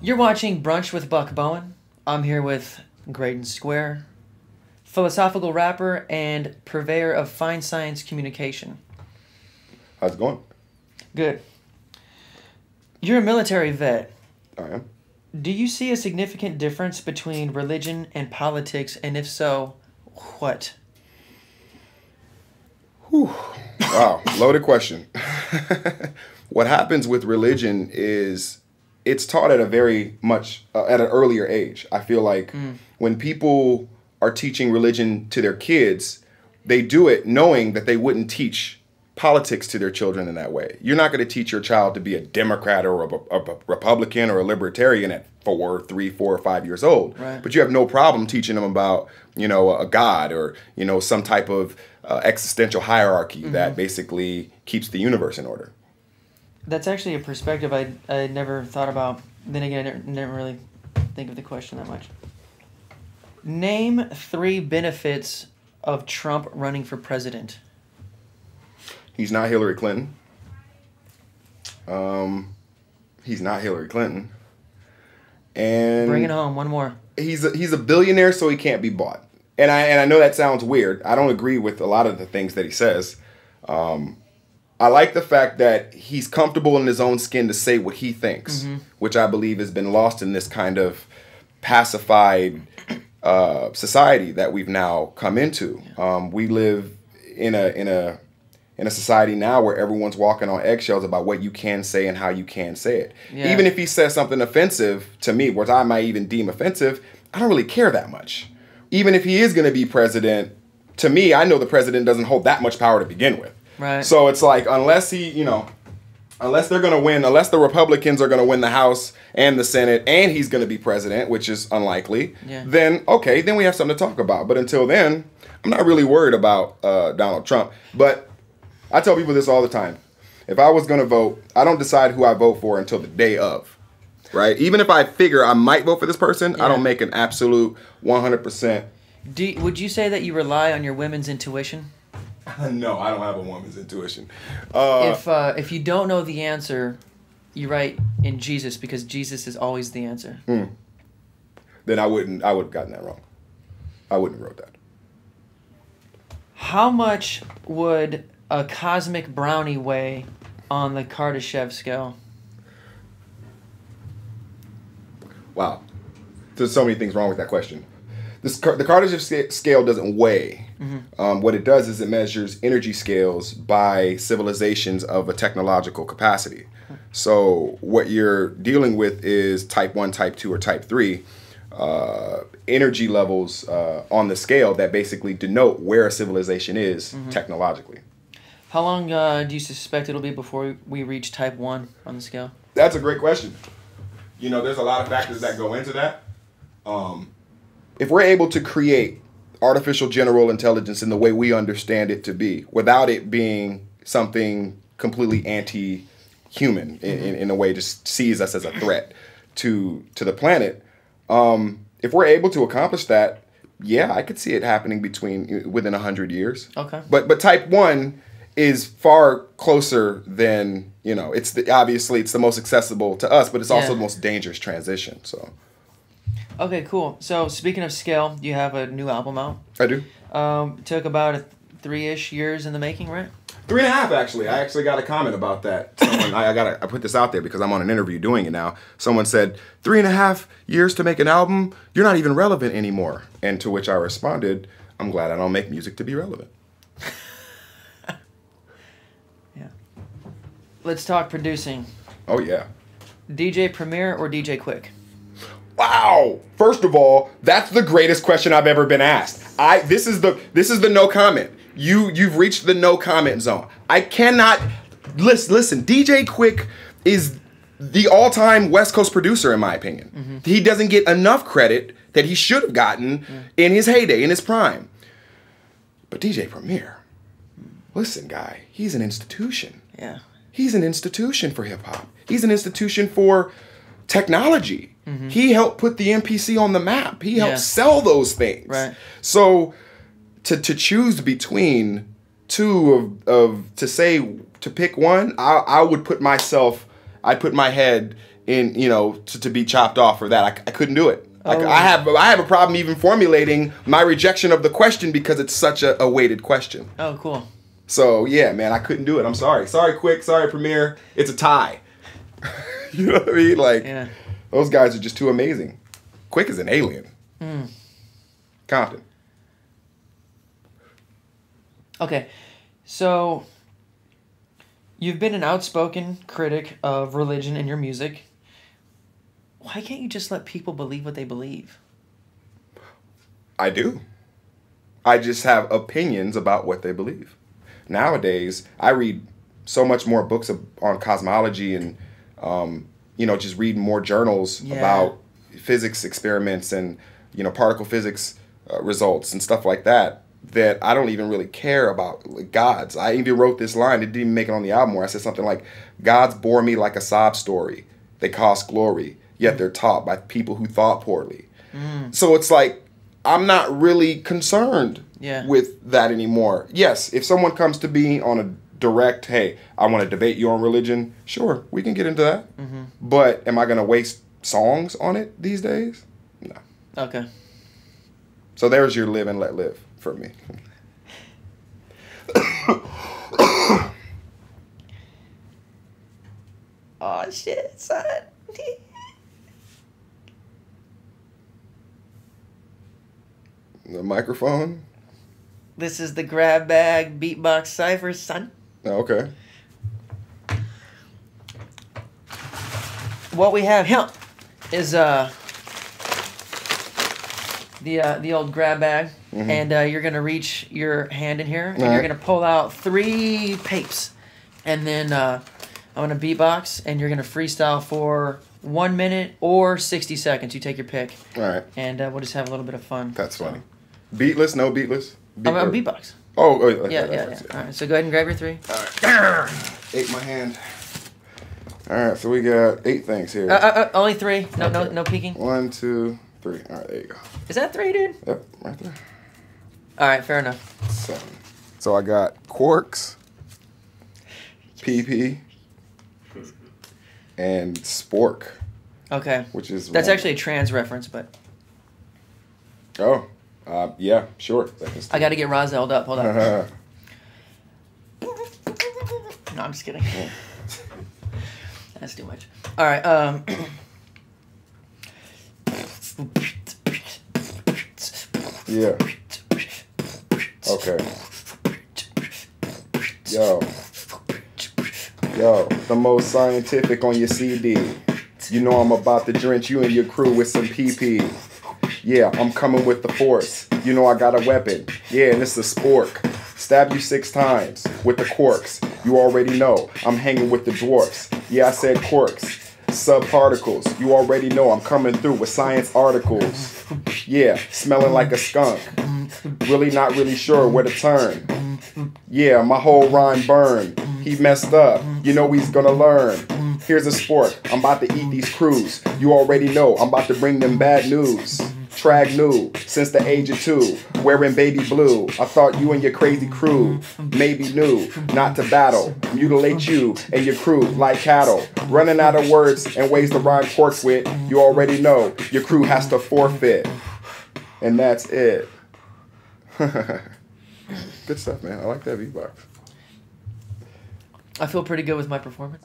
You're watching Brunch with Buck Bowen. I'm here with Greydon Square, philosophical rapper and purveyor of fine science communication. How's it going? Good. You're a military vet. I am. Do you see a significant difference between religion and politics, and if so, what? Whew. Wow, loaded question. What happens with religion is it's taught at a very much at an earlier age. I feel like when people are teaching religion to their kids, they do it knowing that they wouldn't teach politics to their children in that way. You're not going to teach your child to be a Democrat or a Republican or a Libertarian at 4, 3, 4, or 5 years old. Right. But you have no problem teaching them about, a God or, some type of existential hierarchy that basically keeps the universe in order. That's actually a perspective I never thought about. Then again, I never really think of the question that much. Name 3 benefits of Trump running for president. He's not Hillary Clinton. He's not Hillary Clinton. And Bring it home. One more. He's a billionaire, so he can't be bought. And I know that sounds weird. I don't agree with a lot of the things that he says. I like the fact that he's comfortable in his own skin to say what he thinks, which I believe has been lost in this kind of pacified society that we've now come into. We live in a society now where everyone's walking on eggshells about what you can say and how you can say it. Yeah. Even if he says something offensive to me, which I might even deem offensive, I don't really care that much. Even if he is going to be president, to me, I know the president doesn't hold that much power to begin with. Right. So it's like, unless unless they're going to win, unless the Republicans are going to win the House and the Senate and he's going to be president, which is unlikely, then okay, then we have something to talk about. But until then, I'm not really worried about Donald Trump. But I tell people this all the time. If I was going to vote, I don't decide who I vote for until the day of, right? Even if I figure I might vote for this person, I don't make an absolute 100%. Would you say that you rely on your women's intuition? No, I don't have a woman's intuition. If you don't know the answer, you write in Jesus because Jesus is always the answer. Then I would have gotten that wrong. I wouldn't have wrote that. How much would a cosmic brownie weigh on the Kardashev scale? Wow. There's so many things wrong with that question. The Kardashev scale doesn't weigh. What it does is it measures energy scales by civilizations of a technological capacity. So what you're dealing with is type 1, type 2, or type 3 energy levels on the scale that basically denote where a civilization is technologically. How long do you suspect it'll be before we reach type 1 on the scale? That's a great question. There's a lot of factors that go into that. If we're able to create artificial general intelligence in the way we understand it to be, without it being something completely anti-human, in a way just sees us as a threat to the planet, if we're able to accomplish that, yeah, I could see it happening within 100 years. Okay. But type 1 is far closer than, obviously it's the most accessible to us, but it's also the most dangerous transition, so. Okay, cool. So speaking of scale, you have a new album out. I do. Took about 3-ish years in the making, right? 3.5 actually. I actually got a comment about that. Someone, I put this out there because I'm on an interview doing it now. Someone said, 3.5 years to make an album? You're not even relevant anymore. And to which I responded, I'm glad I don't make music to be relevant. Yeah. Let's talk producing. Oh yeah. DJ Premier or DJ Quick? Wow! First of all, that's the greatest question I've ever been asked. This is the no comment. You've reached the no comment zone. I cannot listen. DJ Quick is the all-time West Coast producer in my opinion. He doesn't get enough credit that he should have gotten in his heyday, in his prime. But DJ Premier, listen, guy, he's an institution. Yeah. He's an institution for hip hop. He's an institution for technology. He helped put the MPC on the map. He helped sell those things. Right. So to choose between two to pick one, I would put myself I'd put my head in, you know, to be chopped off for that. I couldn't do it. Oh. I have a problem even formulating my rejection of the question because it's such a weighted question. Oh, cool. So yeah, man, I couldn't do it. I'm sorry. Sorry, Quick. Sorry, Premier. It's a tie. You know what I mean? Like, those guys are just too amazing. Quick is an alien. Compton. Okay, so you've been an outspoken critic of religion in your music. Why can't you just let people believe what they believe? I do. I just have opinions about what they believe. Nowadays, I read so much more books on cosmology and, you know, just reading more journals about physics experiments and, you know, particle physics results and stuff like that I don't even really care about gods. I even wrote this line. It didn't even make it on the album where I said something like, gods bore me like a sob story. They cost glory, yet they're taught by people who thought poorly. So it's like, I'm not really concerned with that anymore. Yes, if someone comes to me on a direct, hey, I want to debate you on religion, sure, we can get into that. But am I going to waste songs on it these days? No. Okay. So there's your live and let live for me. Oh, shit, son. The microphone? This is the grab bag beatbox cipher, son. Oh, okay. What we have here is the old grab bag, and you're gonna reach your hand in here, and you're gonna pull out 3 papes, and then I'm gonna beatbox, and you're gonna freestyle for 1 minute or 60 seconds. You take your pick. All right. And we'll just have a little bit of fun. That's funny. Beatless? No beatless? I'm beatbox. Oh, yeah. All right, so go ahead and grab your 3. All right. Ate my hand. All right, so we got 8 things here. Only 3. No peeking. 1, 2, 3. All right, there you go. Is that 3, dude? Yep, right there. All right, fair enough. 7. So I got quarks, PP, and spork. Okay. Which is that's actually a trans reference, but. Oh, yeah, sure. I got to get Rozelled up. Hold on. No, I'm just kidding. That's too much. All right. Yeah. Okay. Yo, the most scientific on your CD. You know I'm about to drench you and your crew with some PP. Yeah, I'm coming with the force. You know I got a weapon. Yeah, and it's a spork. Stab you 6 times with the quarks. You already know I'm hanging with the dwarfs. Yeah, I said quarks. Subparticles. You already know I'm coming through with science articles. Yeah, smelling like a skunk. Really not really sure where to turn. Yeah, my whole rhyme burned. He messed up. You know he's gonna learn. Here's a spork. I'm about to eat these crews. You already know I'm about to bring them bad news. Trag new since the age of 2, wearing baby blue. I thought you and your crazy crew maybe knew not to battle, mutilate you and your crew like cattle. Running out of words and ways to rhyme quarks with. You already know your crew has to forfeit, and that's it. Good stuff, man. I like that beatbox. I feel pretty good with my performance.